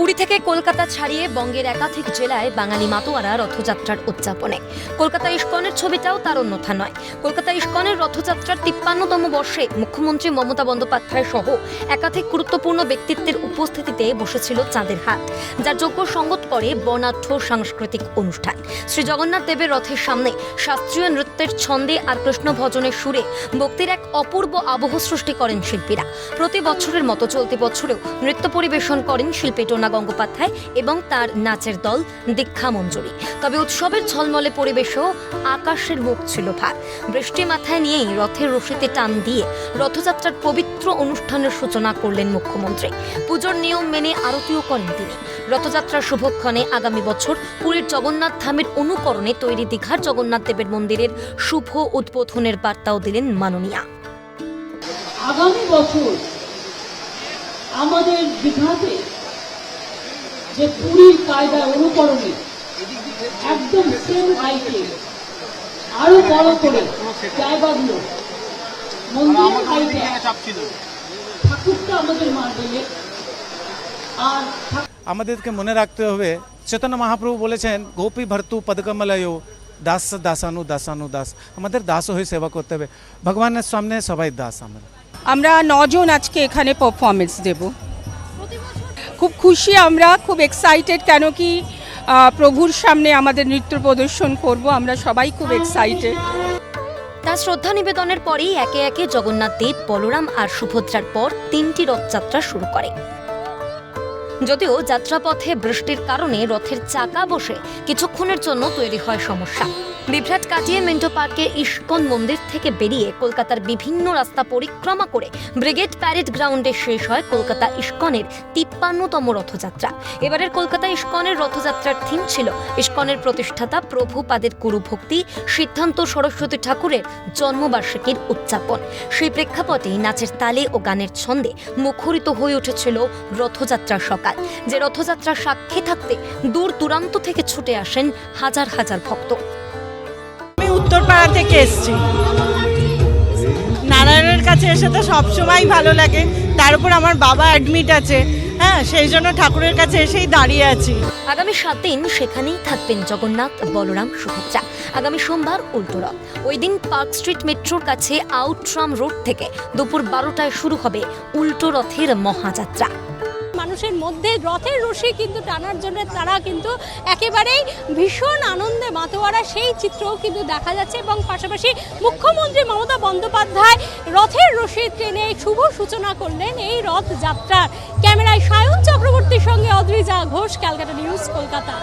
পুরী থেকে কলকাতা ছাড়িয়ে বঙ্গের একাধিক জেলায় বাঙালি মাতোয়ারা রথযাত্রার উদযাপনে কলকাতা ইস্কনের ছবিটাও তার অন্যথা নয়। কলকাতা ইস্কনের রথযাত্রার ৫৩তম বর্ষে মুখ্যমন্ত্রী মমতা বন্দ্যোপাধ্যায় সহ একাধিক গুরুত্বপূর্ণ ব্যক্তিত্বের উপস্থিতিতে বসেছিল চাঁদের হাট, যার যোগ্য সঙ্গত করে বর্ণাঢ্য সাংস্কৃতিক অনুষ্ঠান। শ্রী জগন্নাথ দেবের রথের সামনে শাস্ত্রীয় নৃত্যের ছন্দে আর কৃষ্ণ ভজনের সুরে ভক্তির এক অপূর্ব আবহ সৃষ্টি করেন শিল্পীরা। প্রতি বছরের মতো চলতি বছরেও নৃত্য পরিবেশন করেন শিল্পী টোনা গঙ্গোপাধ্যায় এবং তার নাচের দল দীক্ষা মঞ্জুরি। তবে উৎসবের ঝলমলে পরিবেশেও আকাশের মুখ ছিল ভার। বৃষ্টি মাথায় নিয়েই রথের রশিতে টান দিয়ে রথযাত্রার পবিত্র অনুষ্ঠানের সূচনা করলেন মুখ্যমন্ত্রী। পুজোর নিয়ম মেনে আরতিও করেন তিনি। রথযাত্রার শুভক্ষণে আগামী বছর পুরীর জগন্নাথ ধামের অনুকরণে তৈরি দীঘার জগন্নাথ দেবের মন্দিরের শুভ উদ্বোধনের বার্তাও দিলেন মাননীয়া। আগামী বছর আমাদের দীঘাতে যে পুরীর কায়দা অনুকরণে একদম সেম হাইটে আরো বড় করে জায়গাগুলো মন্দিরের হাইটে ঠাকুরটা আমাদের মার্বেলে। আর আমাদেরকে মনে রাখতে হবে চৈতন্য মহাপ্রভু বলেছেন গোপী ভর্তু পদকমলয়ো দাস দাসানু দাসানু দাস। আমাদের দাস হয়ে সেবা করতে হবে, ভগবানের সামনে সবাই দাস। আমরা 9 জন আজকে এখানে পারফরমেন্স দেব। খুব খুশি, আমরা খুব এক্সাইটেড, কেন কি প্রভুর সামনে আমাদের নৃত্য প্রদর্শন করব। আমরা সবাই খুব এক্সাইটেড। তার শ্রদ্ধা নিবেদনের পরেই একে একে জগন্নাথ দেব, বলরাম আর সুভদ্রার পর 3টি রথযাত্রা শুরু করে। যদিও যাত্রাপথে বৃষ্টির কারণে রথের চাকা বসে কিছুক্ষণের জন্য তৈরি হয় সমস্যা। বিভ্রাট কাটিয়ে মিন্টো পার্কে ইস্কন মন্দির থেকে বেরিয়ে কলকাতার বিভিন্ন রাস্তা পরিক্রমা করে ব্রিগেড প্যারেড গ্রাউন্ডে শেষ হয় কলকাতা ইস্কনের ৫৩তম রথযাত্রা। এবারের কলকাতা ইস্কনের রথযাত্রার থিম ছিল ইস্কনের প্রতিষ্ঠাতা প্রভুপাদের গুরুভক্তি সিদ্ধান্ত সরস্বতী ঠাকুরের জন্মবার্ষিকীর উদযাপন। সেই প্রেক্ষাপটেই নাচের তালে ও গানের ছন্দে মুখরিত হয়ে উঠেছিল রথযাত্রার সকাল, যে রথযাত্রার সাক্ষী থাকতে দূর দূরান্ত থেকে ছুটে আসেন হাজার হাজার ভক্ত। উত্তরপাড়া থেকে এসেছি। নারায়ণের কাছে এসে তো সবসময় ভালো লাগে, তার উপর আমার বাবা অ্যাডমিট আছে, সেই জন্য ঠাকুরের কাছে এসেই দাঁড়িয়ে আছি। আগামী 7 দিন সেখানেই থাকবেন জগন্নাথ, বলরাম, সুভদ্রা। আগামী সোমবার উল্টো রথ। ওই দিন পার্ক স্ট্রিট মেট্রোর কাছে আউটরাম রোড থেকে দুপুর 12টায় শুরু হবে উল্টো রথের মহাযাত্রা। মানুষের মধ্যে রথের রশি কিন্তু টানার জন্য তারা কিন্তু একেবারেই ভীষণ আনন্দে মাতোয়ারা, সেই চিত্রও কিন্তু দেখা যাচ্ছে। এবং পাশাপাশি মুখ্যমন্ত্রী মমতা বন্দ্যোপাধ্যায় রথের রশি টেনে শুভ সূচনা করলেন এই রথযাত্রার। ক্যামেরায় সায়ন চক্রবর্তীর সঙ্গে অদ্রিজা ঘোষ, ক্যালকাটা নিউজ, কলকাতা।